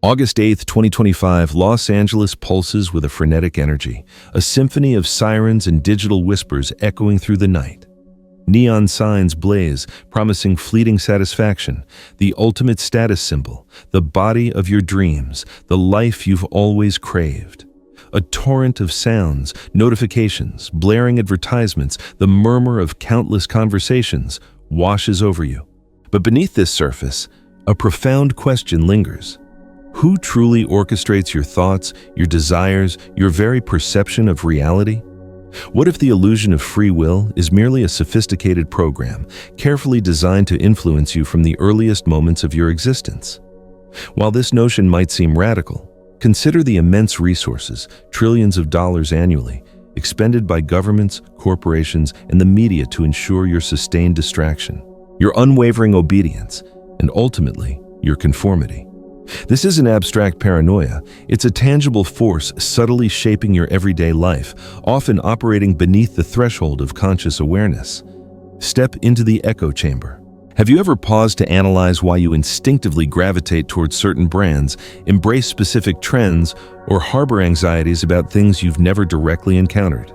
August 8th, 2025, Los Angeles pulses with a frenetic energy, a symphony of sirens and digital whispers echoing through the night. Neon signs blaze, promising fleeting satisfaction, the ultimate status symbol, the body of your dreams, the life you've always craved. A torrent of sounds, notifications, blaring advertisements, the murmur of countless conversations washes over you. But beneath this surface, a profound question lingers. Who truly orchestrates your thoughts, your desires, your very perception of reality? What if the illusion of free will is merely a sophisticated program, carefully designed to influence you from the earliest moments of your existence? While this notion might seem radical, consider the immense resources, trillions of dollars annually, expended by governments, corporations, and the media to ensure your sustained distraction, your unwavering obedience, and ultimately, your conformity. This isn't abstract paranoia, it's a tangible force subtly shaping your everyday life, often operating beneath the threshold of conscious awareness. Step into the echo chamber. Have you ever paused to analyze why you instinctively gravitate towards certain brands, embrace specific trends, or harbor anxieties about things you've never directly encountered?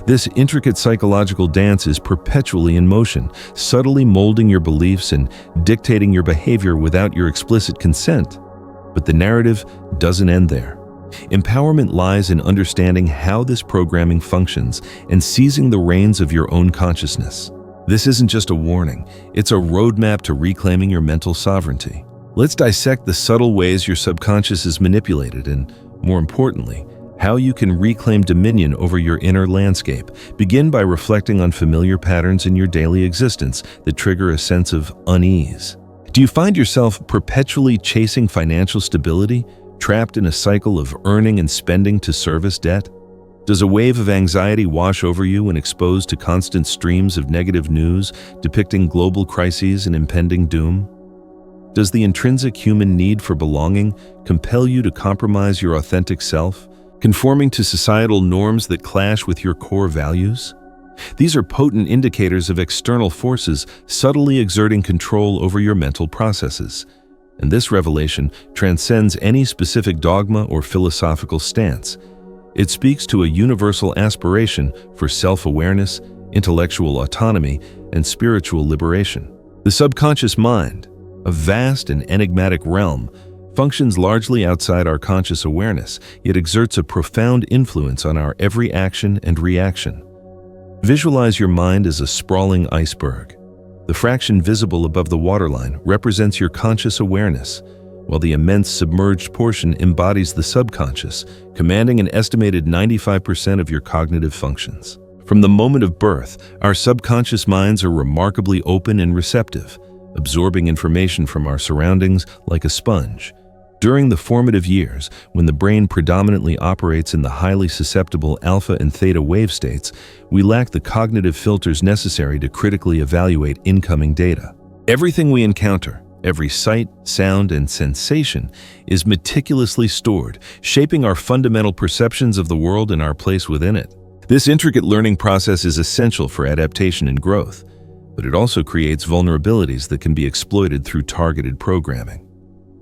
This intricate psychological dance is perpetually in motion, subtly molding your beliefs and dictating your behavior without your explicit consent. But the narrative doesn't end there. Empowerment lies in understanding how this programming functions and seizing the reins of your own consciousness. This isn't just a warning, it's a roadmap to reclaiming your mental sovereignty. Let's dissect the subtle ways your subconscious is manipulated and, more importantly, how you can reclaim dominion over your inner landscape. Begin by reflecting on familiar patterns in your daily existence that trigger a sense of unease. Do you find yourself perpetually chasing financial stability, trapped in a cycle of earning and spending to service debt? Does a wave of anxiety wash over you when exposed to constant streams of negative news depicting global crises and impending doom? Does the intrinsic human need for belonging compel you to compromise your authentic self, conforming to societal norms that clash with your core values? These are potent indicators of external forces subtly exerting control over your mental processes. And this revelation transcends any specific dogma or philosophical stance. It speaks to a universal aspiration for self-awareness, intellectual autonomy, and spiritual liberation. The subconscious mind, a vast and enigmatic realm, functions largely outside our conscious awareness, yet exerts a profound influence on our every action and reaction. Visualize your mind as a sprawling iceberg. The fraction visible above the waterline represents your conscious awareness, while the immense submerged portion embodies the subconscious, commanding an estimated 95% of your cognitive functions. From the moment of birth, our subconscious minds are remarkably open and receptive, absorbing information from our surroundings like a sponge. During the formative years, when the brain predominantly operates in the highly susceptible alpha and theta wave states, we lack the cognitive filters necessary to critically evaluate incoming data. Everything we encounter, every sight, sound, and sensation, is meticulously stored, shaping our fundamental perceptions of the world and our place within it. This intricate learning process is essential for adaptation and growth, but it also creates vulnerabilities that can be exploited through targeted programming.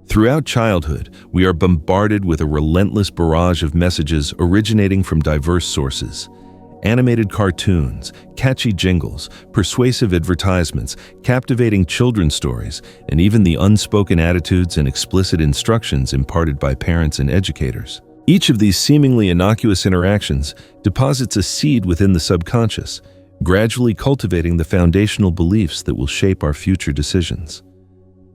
Throughout childhood, we are bombarded with a relentless barrage of messages originating from diverse sources. Animated cartoons, catchy jingles, persuasive advertisements, captivating children's stories, and even the unspoken attitudes and explicit instructions imparted by parents and educators. Each of these seemingly innocuous interactions deposits a seed within the subconscious, gradually cultivating the foundational beliefs that will shape our future decisions.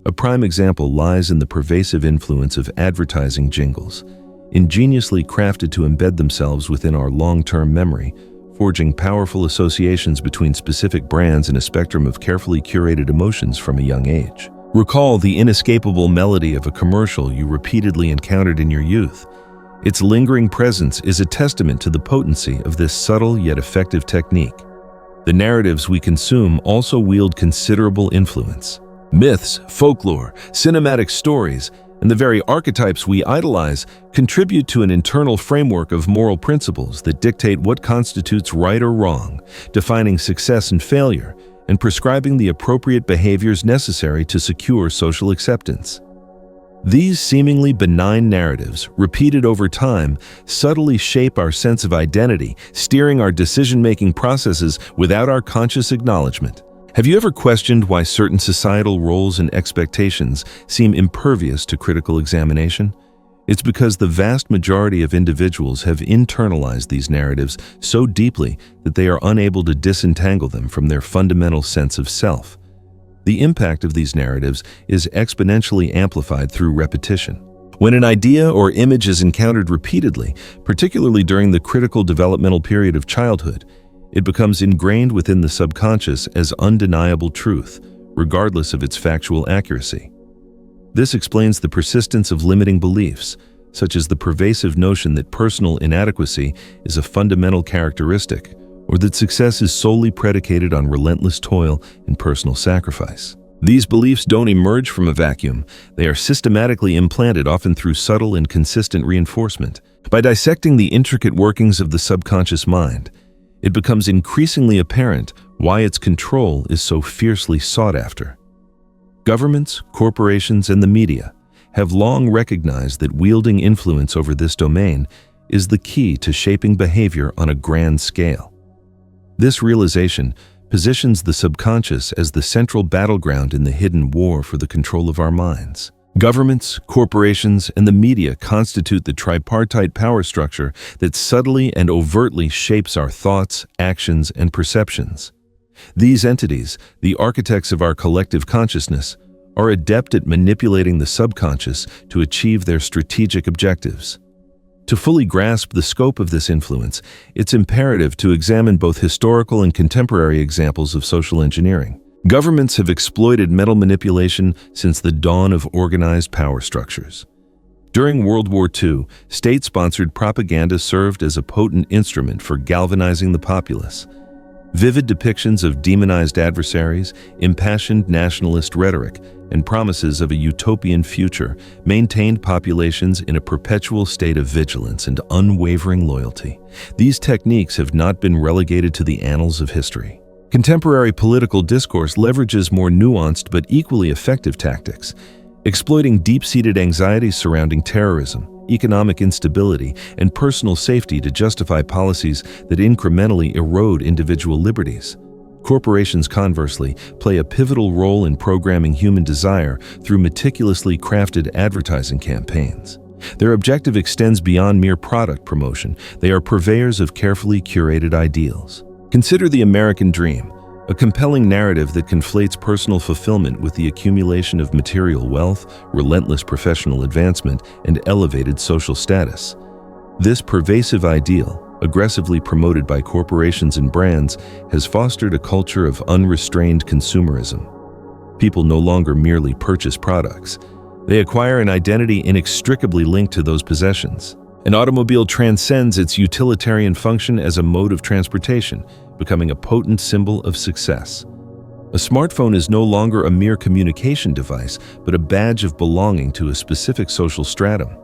A prime example lies in the pervasive influence of advertising jingles, ingeniously crafted to embed themselves within our long-term memory, forging powerful associations between specific brands and a spectrum of carefully curated emotions from a young age. Recall the inescapable melody of a commercial you repeatedly encountered in your youth. Its lingering presence is a testament to the potency of this subtle yet effective technique. The narratives we consume also wield considerable influence. Myths, folklore, cinematic stories, and the very archetypes we idolize contribute to an internal framework of moral principles that dictate what constitutes right or wrong, defining success and failure, and prescribing the appropriate behaviors necessary to secure social acceptance. These seemingly benign narratives, repeated over time, subtly shape our sense of identity, steering our decision-making processes without our conscious acknowledgement. Have you ever questioned why certain societal roles and expectations seem impervious to critical examination? It's because the vast majority of individuals have internalized these narratives so deeply that they are unable to disentangle them from their fundamental sense of self. The impact of these narratives is exponentially amplified through repetition. When an idea or image is encountered repeatedly, particularly during the critical developmental period of childhood, it becomes ingrained within the subconscious as undeniable truth, regardless of its factual accuracy. This explains the persistence of limiting beliefs, such as the pervasive notion that personal inadequacy is a fundamental characteristic, or that success is solely predicated on relentless toil and personal sacrifice. These beliefs don't emerge from a vacuum. They are systematically implanted, often through subtle and consistent reinforcement. By dissecting the intricate workings of the subconscious mind, it becomes increasingly apparent why its control is so fiercely sought after. Governments, corporations, and the media have long recognized that wielding influence over this domain is the key to shaping behavior on a grand scale. This realization positions the subconscious as the central battleground in the hidden war for the control of our minds. Governments, corporations, and the media constitute the tripartite power structure that subtly and overtly shapes our thoughts, actions, and perceptions. These entities, the architects of our collective consciousness, are adept at manipulating the subconscious to achieve their strategic objectives. To fully grasp the scope of this influence, it's imperative to examine both historical and contemporary examples of social engineering. Governments have exploited mental manipulation since the dawn of organized power structures. During World War II, state-sponsored propaganda served as a potent instrument for galvanizing the populace. Vivid depictions of demonized adversaries, impassioned nationalist rhetoric, and promises of a utopian future maintained populations in a perpetual state of vigilance and unwavering loyalty. These techniques have not been relegated to the annals of history. Contemporary political discourse leverages more nuanced but equally effective tactics, exploiting deep-seated anxieties surrounding terrorism, economic instability, and personal safety to justify policies that incrementally erode individual liberties. Corporations, conversely, play a pivotal role in programming human desire through meticulously crafted advertising campaigns. Their objective extends beyond mere product promotion. They are purveyors of carefully curated ideals. Consider the American dream, a compelling narrative that conflates personal fulfillment with the accumulation of material wealth, relentless professional advancement, and elevated social status. This pervasive ideal, aggressively promoted by corporations and brands, has fostered a culture of unrestrained consumerism. People no longer merely purchase products. They acquire an identity inextricably linked to those possessions. An automobile transcends its utilitarian function as a mode of transportation, becoming a potent symbol of success. A smartphone is no longer a mere communication device, but a badge of belonging to a specific social stratum.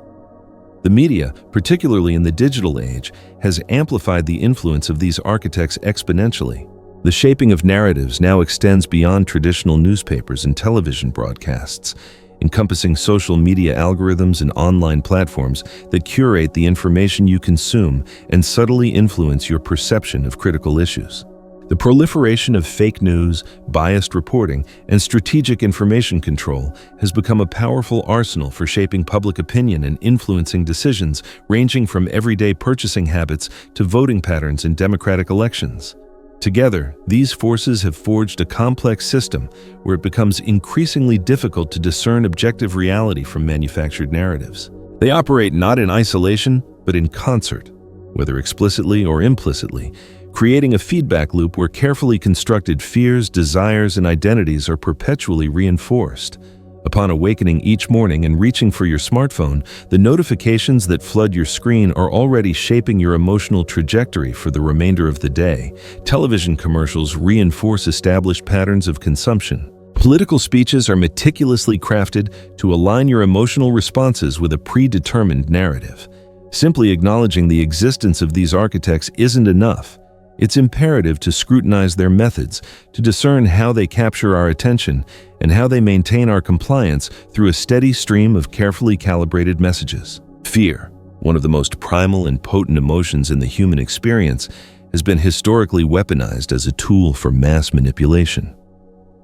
The media, particularly in the digital age, has amplified the influence of these architects exponentially. The shaping of narratives now extends beyond traditional newspapers and television broadcasts, encompassing social media algorithms and online platforms that curate the information you consume and subtly influence your perception of critical issues. The proliferation of fake news, biased reporting, and strategic information control has become a powerful arsenal for shaping public opinion and influencing decisions, ranging from everyday purchasing habits to voting patterns in democratic elections. Together, these forces have forged a complex system where it becomes increasingly difficult to discern objective reality from manufactured narratives. They operate not in isolation, but in concert, whether explicitly or implicitly, creating a feedback loop where carefully constructed fears, desires, and identities are perpetually reinforced. Upon awakening each morning and reaching for your smartphone, the notifications that flood your screen are already shaping your emotional trajectory for the remainder of the day. Television commercials reinforce established patterns of consumption. Political speeches are meticulously crafted to align your emotional responses with a predetermined narrative. Simply acknowledging the existence of these architects isn't enough. It's imperative to scrutinize their methods, to discern how they capture our attention and how they maintain our compliance through a steady stream of carefully calibrated messages. Fear, one of the most primal and potent emotions in the human experience, has been historically weaponized as a tool for mass manipulation.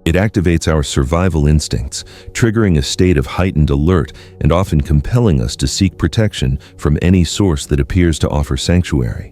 It activates our survival instincts, triggering a state of heightened alert and often compelling us to seek protection from any source that appears to offer sanctuary.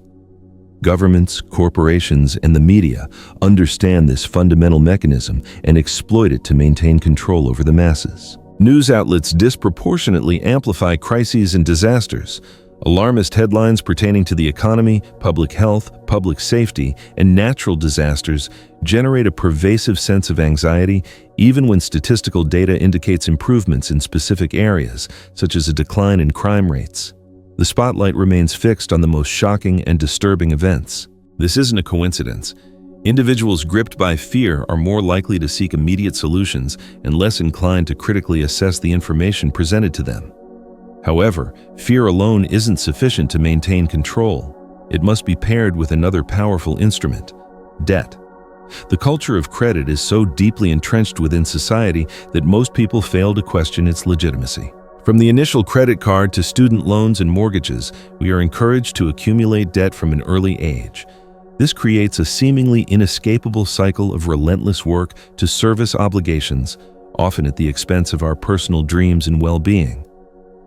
Governments, corporations, and the media understand this fundamental mechanism and exploit it to maintain control over the masses. News outlets disproportionately amplify crises and disasters. Alarmist headlines pertaining to the economy, public health, public safety, and natural disasters generate a pervasive sense of anxiety, even when statistical data indicates improvements in specific areas, such as a decline in crime rates. The spotlight remains fixed on the most shocking and disturbing events. This isn't a coincidence. Individuals gripped by fear are more likely to seek immediate solutions and less inclined to critically assess the information presented to them. However, fear alone isn't sufficient to maintain control. It must be paired with another powerful instrument: debt. The culture of credit is so deeply entrenched within society that most people fail to question its legitimacy. From the initial credit card to student loans and mortgages, we are encouraged to accumulate debt from an early age. This creates a seemingly inescapable cycle of relentless work to service obligations, often at the expense of our personal dreams and well-being.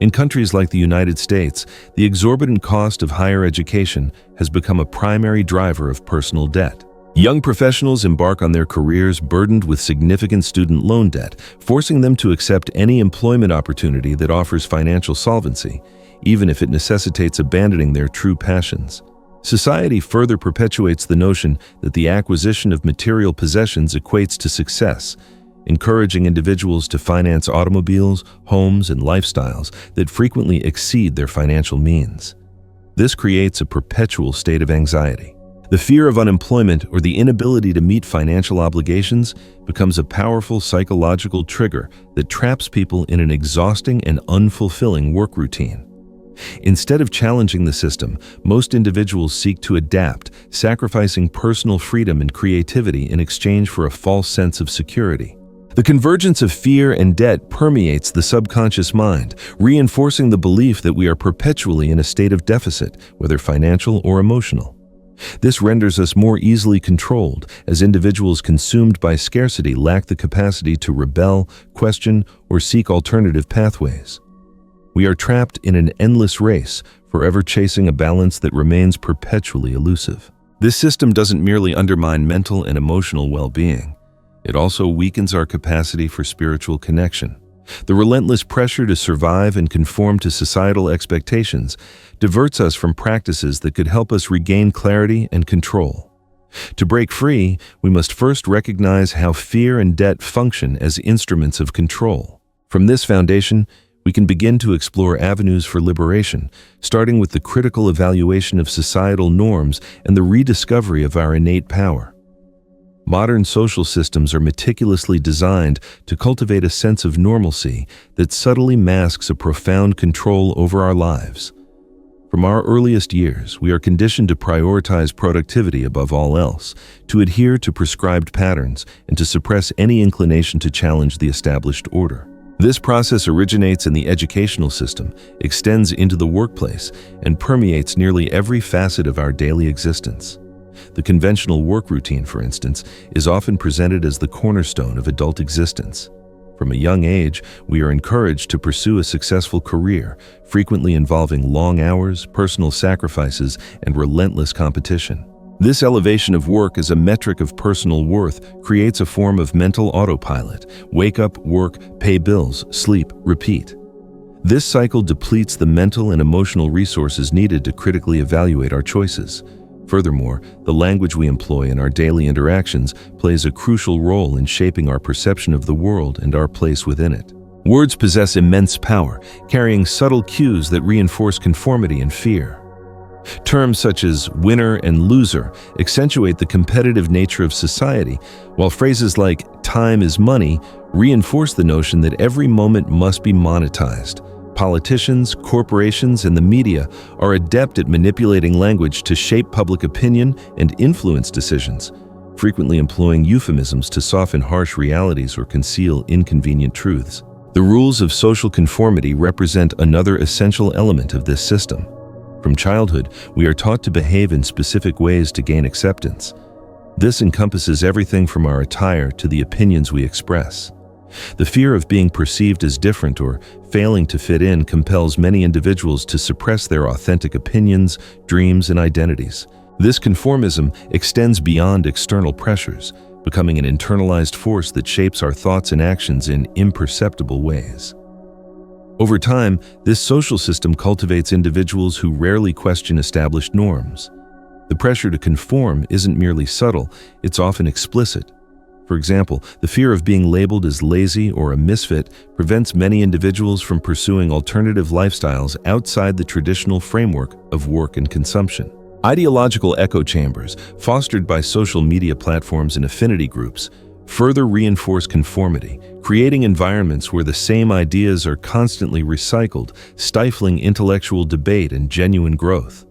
In countries like the United States, the exorbitant cost of higher education has become a primary driver of personal debt. Young professionals embark on their careers burdened with significant student loan debt, forcing them to accept any employment opportunity that offers financial solvency, even if it necessitates abandoning their true passions. Society further perpetuates the notion that the acquisition of material possessions equates to success, encouraging individuals to finance automobiles, homes, and lifestyles that frequently exceed their financial means. This creates a perpetual state of anxiety. The fear of unemployment or the inability to meet financial obligations becomes a powerful psychological trigger that traps people in an exhausting and unfulfilling work routine. Instead of challenging the system, most individuals seek to adapt, sacrificing personal freedom and creativity in exchange for a false sense of security. The convergence of fear and debt permeates the subconscious mind, reinforcing the belief that we are perpetually in a state of deficit, whether financial or emotional. This renders us more easily controlled, as individuals consumed by scarcity lack the capacity to rebel, question, or seek alternative pathways. We are trapped in an endless race, forever chasing a balance that remains perpetually elusive. This system doesn't merely undermine mental and emotional well-being. It also weakens our capacity for spiritual connection. The relentless pressure to survive and conform to societal expectations diverts us from practices that could help us regain clarity and control. To break free, we must first recognize how fear and debt function as instruments of control. From this foundation, we can begin to explore avenues for liberation, starting with the critical evaluation of societal norms and the rediscovery of our innate power. Modern social systems are meticulously designed to cultivate a sense of normalcy that subtly masks a profound control over our lives. From our earliest years, we are conditioned to prioritize productivity above all else, to adhere to prescribed patterns, and to suppress any inclination to challenge the established order. This process originates in the educational system, extends into the workplace, and permeates nearly every facet of our daily existence. The conventional work routine, for instance, is often presented as the cornerstone of adult existence. From a young age, we are encouraged to pursue a successful career, frequently involving long hours, personal sacrifices, and relentless competition. This elevation of work as a metric of personal worth creates a form of mental autopilot: wake up, work, pay bills, sleep, repeat. This cycle depletes the mental and emotional resources needed to critically evaluate our choices. Furthermore, the language we employ in our daily interactions plays a crucial role in shaping our perception of the world and our place within it. Words possess immense power, carrying subtle cues that reinforce conformity and fear. Terms such as winner and loser accentuate the competitive nature of society, while phrases like time is money reinforce the notion that every moment must be monetized. Politicians, corporations, and the media are adept at manipulating language to shape public opinion and influence decisions, frequently employing euphemisms to soften harsh realities or conceal inconvenient truths. The rules of social conformity represent another essential element of this system. From childhood, we are taught to behave in specific ways to gain acceptance. This encompasses everything from our attire to the opinions we express. The fear of being perceived as different or failing to fit in compels many individuals to suppress their authentic opinions, dreams, and identities. This conformism extends beyond external pressures, becoming an internalized force that shapes our thoughts and actions in imperceptible ways. Over time, this social system cultivates individuals who rarely question established norms. The pressure to conform isn't merely subtle, it's often explicit. For example, the fear of being labeled as lazy or a misfit prevents many individuals from pursuing alternative lifestyles outside the traditional framework of work and consumption. Ideological echo chambers, fostered by social media platforms and affinity groups, further reinforce conformity, creating environments where the same ideas are constantly recycled, stifling intellectual debate and genuine growth.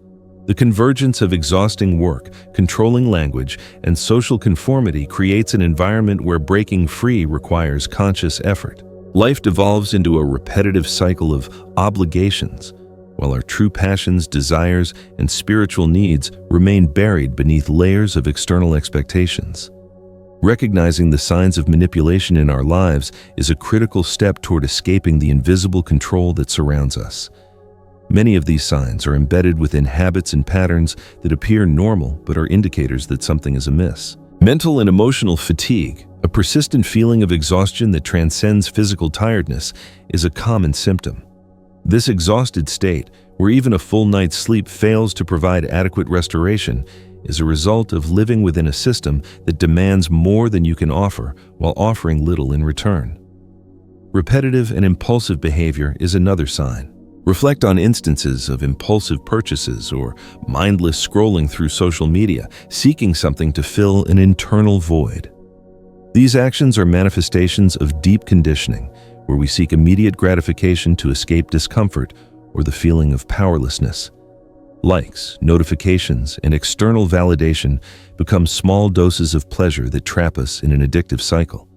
The convergence of exhausting work, controlling language, and social conformity creates an environment where breaking free requires conscious effort. Life devolves into a repetitive cycle of obligations, while our true passions, desires, and spiritual needs remain buried beneath layers of external expectations. Recognizing the signs of manipulation in our lives is a critical step toward escaping the invisible control that surrounds us. Many of these signs are embedded within habits and patterns that appear normal but are indicators that something is amiss. Mental and emotional fatigue, a persistent feeling of exhaustion that transcends physical tiredness, is a common symptom. This exhausted state, where even a full night's sleep fails to provide adequate restoration, is a result of living within a system that demands more than you can offer while offering little in return. Repetitive and impulsive behavior is another sign. Reflect on instances of impulsive purchases or mindless scrolling through social media, seeking something to fill an internal void. These actions are manifestations of deep conditioning, where we seek immediate gratification to escape discomfort or the feeling of powerlessness. Likes, notifications, and external validation become small doses of pleasure that trap us in an addictive cycle.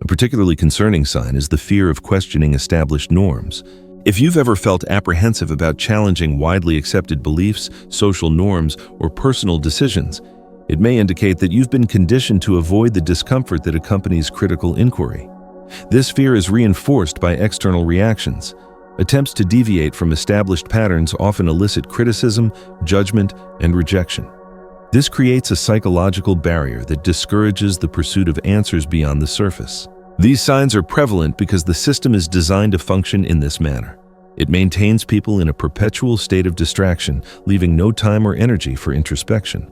A particularly concerning sign is the fear of questioning established norms. If you've ever felt apprehensive about challenging widely accepted beliefs, social norms, or personal decisions, it may indicate that you've been conditioned to avoid the discomfort that accompanies critical inquiry. This fear is reinforced by external reactions. Attempts to deviate from established patterns often elicit criticism, judgment, and rejection. This creates a psychological barrier that discourages the pursuit of answers beyond the surface. These signs are prevalent because the system is designed to function in this manner. It maintains people in a perpetual state of distraction, leaving no time or energy for introspection.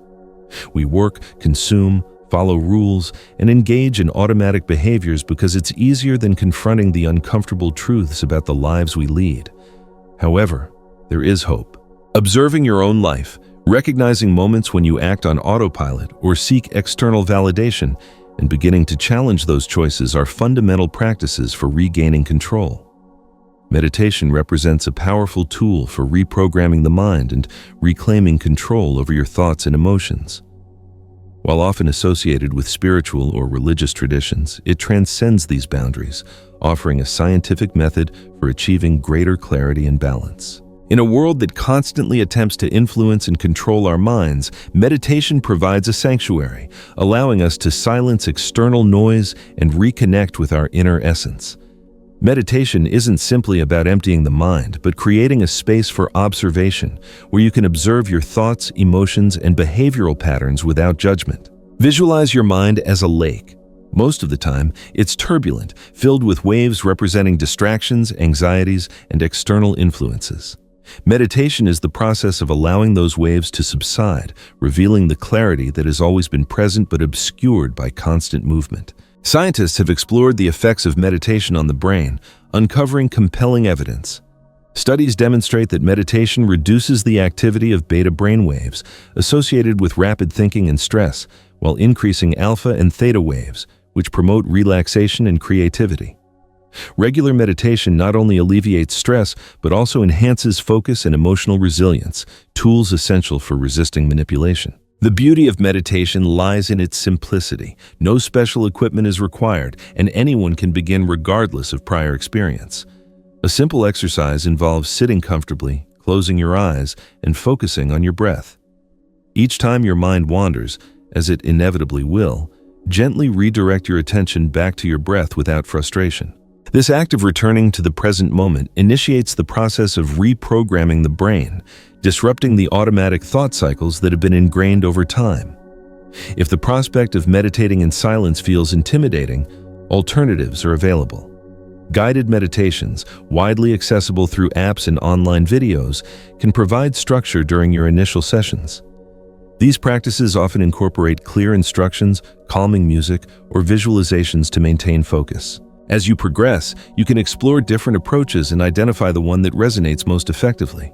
We work, consume, follow rules, and engage in automatic behaviors because it's easier than confronting the uncomfortable truths about the lives we lead. However, there is hope. Observing your own life, recognizing moments when you act on autopilot or seek external validation, and beginning to challenge those choices are fundamental practices for regaining control. Meditation represents a powerful tool for reprogramming the mind and reclaiming control over your thoughts and emotions. While often associated with spiritual or religious traditions, it transcends these boundaries, offering a scientific method for achieving greater clarity and balance. In a world that constantly attempts to influence and control our minds, meditation provides a sanctuary, allowing us to silence external noise and reconnect with our inner essence. Meditation isn't simply about emptying the mind, but creating a space for observation, where you can observe your thoughts, emotions, and behavioral patterns without judgment. Visualize your mind as a lake. Most of the time, it's turbulent, filled with waves representing distractions, anxieties, and external influences. Meditation is the process of allowing those waves to subside, revealing the clarity that has always been present but obscured by constant movement. Scientists have explored the effects of meditation on the brain, uncovering compelling evidence. Studies demonstrate that meditation reduces the activity of beta brainwaves associated with rapid thinking and stress, while increasing alpha and theta waves, which promote relaxation and creativity. Regular meditation not only alleviates stress, but also enhances focus and emotional resilience, tools essential for resisting manipulation. The beauty of meditation lies in its simplicity. No special equipment is required, and anyone can begin regardless of prior experience. A simple exercise involves sitting comfortably, closing your eyes, and focusing on your breath. Each time your mind wanders, as it inevitably will, gently redirect your attention back to your breath without frustration. This act of returning to the present moment initiates the process of reprogramming the brain, disrupting the automatic thought cycles that have been ingrained over time. If the prospect of meditating in silence feels intimidating, alternatives are available. Guided meditations, widely accessible through apps and online videos, can provide structure during your initial sessions. These practices often incorporate clear instructions, calming music, or visualizations to maintain focus. As you progress, you can explore different approaches and identify the one that resonates most effectively.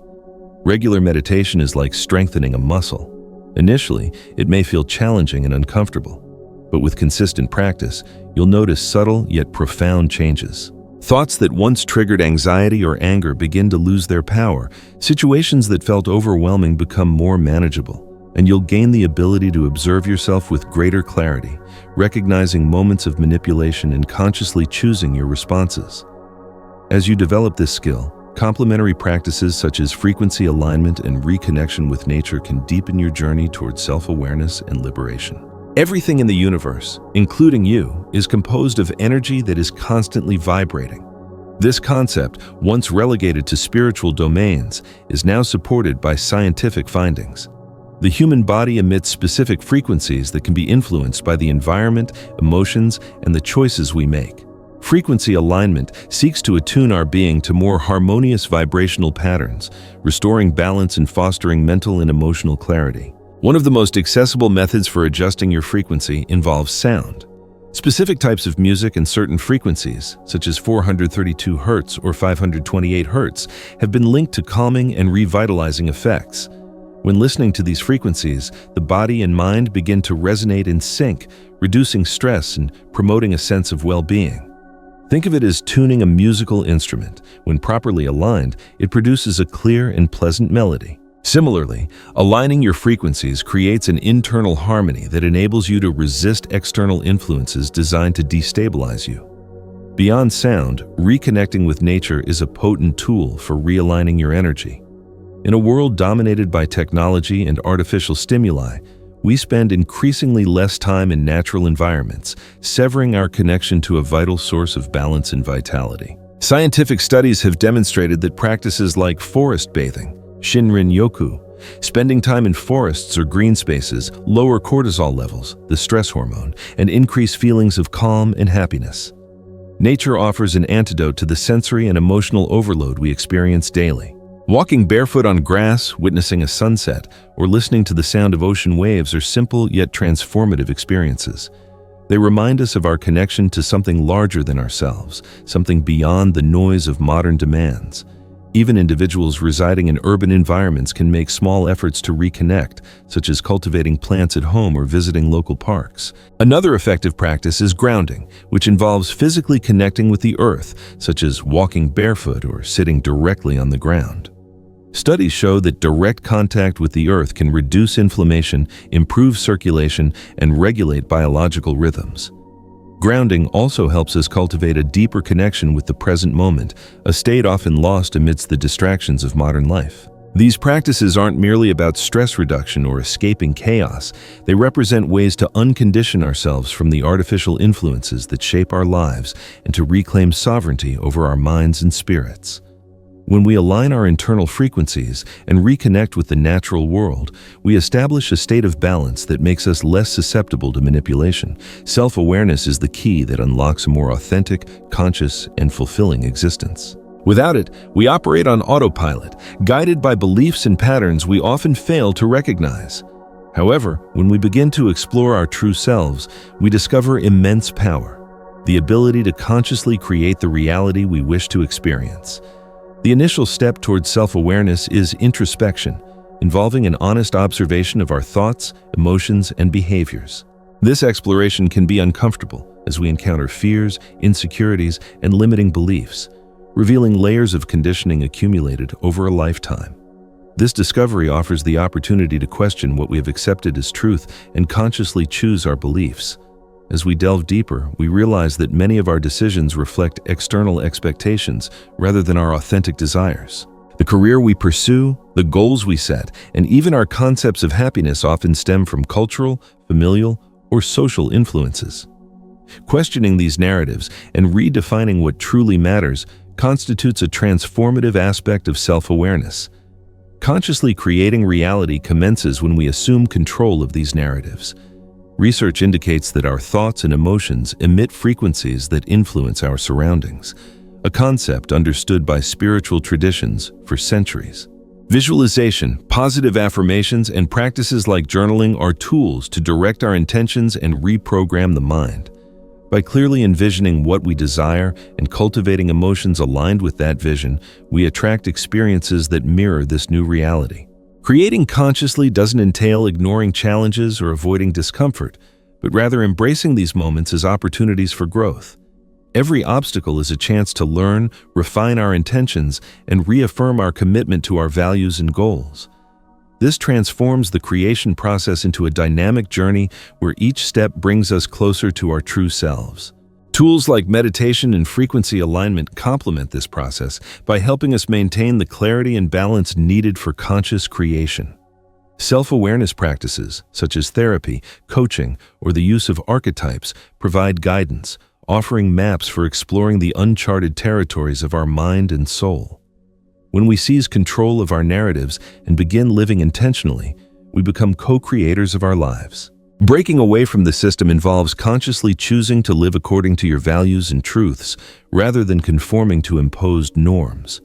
Regular meditation is like strengthening a muscle. Initially, it may feel challenging and uncomfortable, but with consistent practice, you'll notice subtle yet profound changes. Thoughts that once triggered anxiety or anger begin to lose their power. Situations that felt overwhelming become more manageable, and you'll gain the ability to observe yourself with greater clarity, recognizing moments of manipulation and consciously choosing your responses. As you develop this skill, complementary practices such as frequency alignment and reconnection with nature can deepen your journey towards self-awareness and liberation. Everything in the universe, including you, is composed of energy that is constantly vibrating. This concept, once relegated to spiritual domains, is now supported by scientific findings. The human body emits specific frequencies that can be influenced by the environment, emotions, and the choices we make. Frequency alignment seeks to attune our being to more harmonious vibrational patterns, restoring balance and fostering mental and emotional clarity. One of the most accessible methods for adjusting your frequency involves sound. Specific types of music and certain frequencies, such as 432 Hz or 528 Hz, have been linked to calming and revitalizing effects. When listening to these frequencies, the body and mind begin to resonate in sync, reducing stress and promoting a sense of well-being. Think of it as tuning a musical instrument. When properly aligned, it produces a clear and pleasant melody. Similarly, aligning your frequencies creates an internal harmony that enables you to resist external influences designed to destabilize you. Beyond sound, reconnecting with nature is a potent tool for realigning your energy. In a world dominated by technology and artificial stimuli, we spend increasingly less time in natural environments, severing our connection to a vital source of balance and vitality. Scientific studies have demonstrated that practices like forest bathing, Shinrin-yoku, spending time in forests or green spaces, lower cortisol levels, the stress hormone, and increase feelings of calm and happiness. Nature offers an antidote to the sensory and emotional overload we experience daily. Walking barefoot on grass, witnessing a sunset, or listening to the sound of ocean waves are simple yet transformative experiences. They remind us of our connection to something larger than ourselves, something beyond the noise of modern demands. Even individuals residing in urban environments can make small efforts to reconnect, such as cultivating plants at home or visiting local parks. Another effective practice is grounding, which involves physically connecting with the earth, such as walking barefoot or sitting directly on the ground. Studies show that direct contact with the earth can reduce inflammation, improve circulation, and regulate biological rhythms. Grounding also helps us cultivate a deeper connection with the present moment, a state often lost amidst the distractions of modern life. These practices aren't merely about stress reduction or escaping chaos. They represent ways to uncondition ourselves from the artificial influences that shape our lives and to reclaim sovereignty over our minds and spirits. When we align our internal frequencies and reconnect with the natural world, we establish a state of balance that makes us less susceptible to manipulation. Self-awareness is the key that unlocks a more authentic, conscious, and fulfilling existence. Without it, we operate on autopilot, guided by beliefs and patterns we often fail to recognize. However, when we begin to explore our true selves, we discover immense power, the ability to consciously create the reality we wish to experience. The initial step towards self-awareness is introspection, involving an honest observation of our thoughts, emotions, and behaviors. This exploration can be uncomfortable, as we encounter fears, insecurities, and limiting beliefs, revealing layers of conditioning accumulated over a lifetime. This discovery offers the opportunity to question what we have accepted as truth and consciously choose our beliefs. As we delve deeper, we realize that many of our decisions reflect external expectations rather than our authentic desires. The career we pursue, the goals we set, and even our concepts of happiness often stem from cultural, familial, or social influences. Questioning these narratives and redefining what truly matters constitutes a transformative aspect of self-awareness. Consciously creating reality commences when we assume control of these narratives. Research indicates that our thoughts and emotions emit frequencies that influence our surroundings, a concept understood by spiritual traditions for centuries. Visualization, positive affirmations, and practices like journaling are tools to direct our intentions and reprogram the mind. By clearly envisioning what we desire and cultivating emotions aligned with that vision, we attract experiences that mirror this new reality. Creating consciously doesn't entail ignoring challenges or avoiding discomfort, but rather embracing these moments as opportunities for growth. Every obstacle is a chance to learn, refine our intentions, and reaffirm our commitment to our values and goals. This transforms the creation process into a dynamic journey where each step brings us closer to our true selves. Tools like meditation and frequency alignment complement this process by helping us maintain the clarity and balance needed for conscious creation. Self-awareness practices, such as therapy, coaching, or the use of archetypes, provide guidance, offering maps for exploring the uncharted territories of our mind and soul. When we seize control of our narratives and begin living intentionally, we become co-creators of our lives. Breaking away from the system involves consciously choosing to live according to your values and truths, rather than conforming to imposed norms.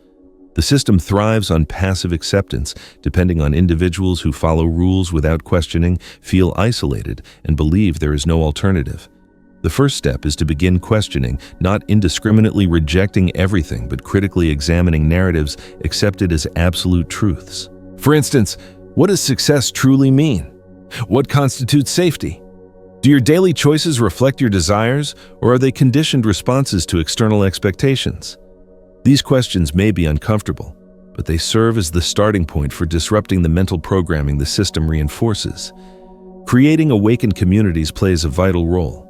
The system thrives on passive acceptance, depending on individuals who follow rules without questioning, feel isolated, and believe there is no alternative. The first step is to begin questioning, not indiscriminately rejecting everything, but critically examining narratives accepted as absolute truths. For instance, what does success truly mean? What constitutes safety? Do your daily choices reflect your desires, or are they conditioned responses to external expectations? These questions may be uncomfortable, but they serve as the starting point for disrupting the mental programming the system reinforces. Creating awakened communities plays a vital role.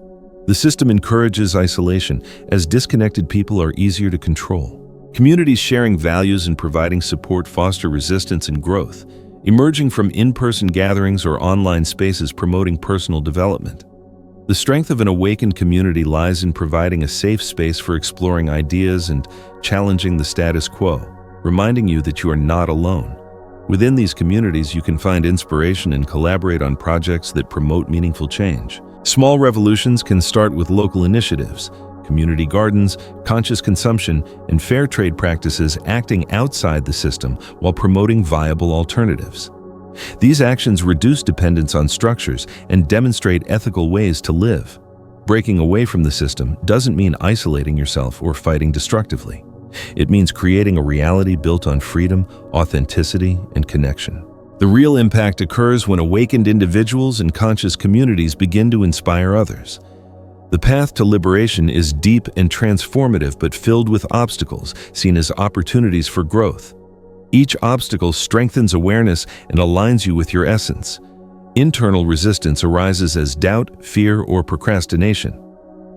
The system encourages isolation, as disconnected people are easier to control. Communities sharing values and providing support foster resistance and growth, emerging from in-person gatherings or online spaces promoting personal development. The strength of an awakened community lies in providing a safe space for exploring ideas and challenging the status quo, reminding you that you are not alone. Within these communities, you can find inspiration and collaborate on projects that promote meaningful change. Small revolutions can start with local initiatives, community gardens, conscious consumption, and fair trade practices acting outside the system while promoting viable alternatives. These actions reduce dependence on structures and demonstrate ethical ways to live. Breaking away from the system doesn't mean isolating yourself or fighting destructively. It means creating a reality built on freedom, authenticity, and connection. The real impact occurs when awakened individuals and conscious communities begin to inspire others. The path to liberation is deep and transformative, but filled with obstacles, seen as opportunities for growth. Each obstacle strengthens awareness and aligns you with your essence. Internal resistance arises as doubt, fear, or procrastination.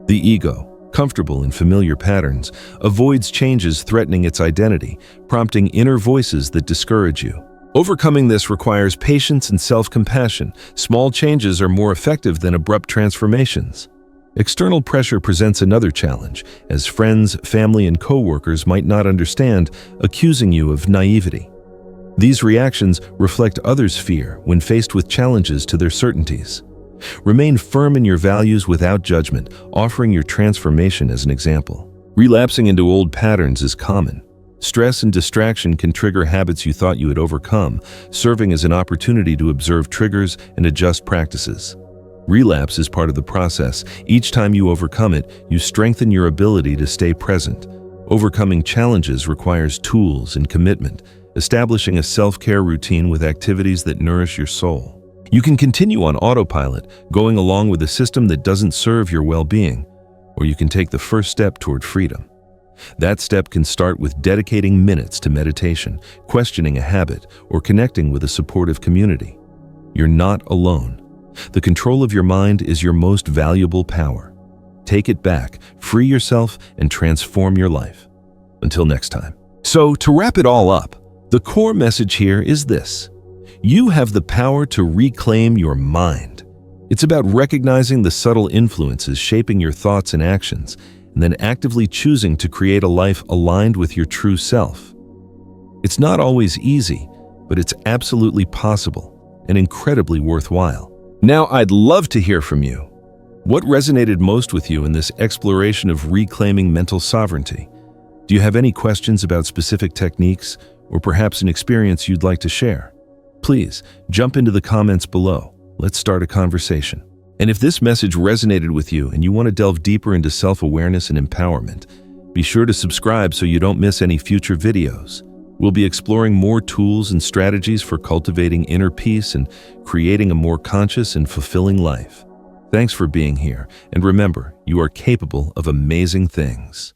The ego, comfortable in familiar patterns, avoids changes threatening its identity, prompting inner voices that discourage you. Overcoming this requires patience and self-compassion. Small changes are more effective than abrupt transformations. External pressure presents another challenge, as friends, family, and co-workers might not understand, accusing you of naivety. These reactions reflect others' fear when faced with challenges to their certainties. Remain firm in your values without judgment, offering your transformation as an example. Relapsing into old patterns is common. Stress and distraction can trigger habits you thought you had overcome, serving as an opportunity to observe triggers and adjust practices. Relapse is part of the process. Each time you overcome it, you strengthen your ability to stay present. Overcoming challenges requires tools and commitment, establishing a self-care routine with activities that nourish your soul. You can continue on autopilot, going along with a system that doesn't serve your well-being, or you can take the first step toward freedom. That step can start with dedicating minutes to meditation, questioning a habit, or connecting with a supportive community. You're not alone. The control of your mind is your most valuable power. Take it back, free yourself, and transform your life. Until next time. So, to wrap it all up, the core message here is this. You have the power to reclaim your mind. It's about recognizing the subtle influences shaping your thoughts and actions, and then actively choosing to create a life aligned with your true self. It's not always easy, but it's absolutely possible and incredibly worthwhile. Now, I'd love to hear from you. What resonated most with you in this exploration of reclaiming mental sovereignty? Do you have any questions about specific techniques, or perhaps an experience you'd like to share? Please, jump into the comments below. Let's start a conversation. And if this message resonated with you and you want to delve deeper into self-awareness and empowerment, be sure to subscribe so you don't miss any future videos. We'll be exploring more tools and strategies for cultivating inner peace and creating a more conscious and fulfilling life. Thanks for being here, and remember, you are capable of amazing things.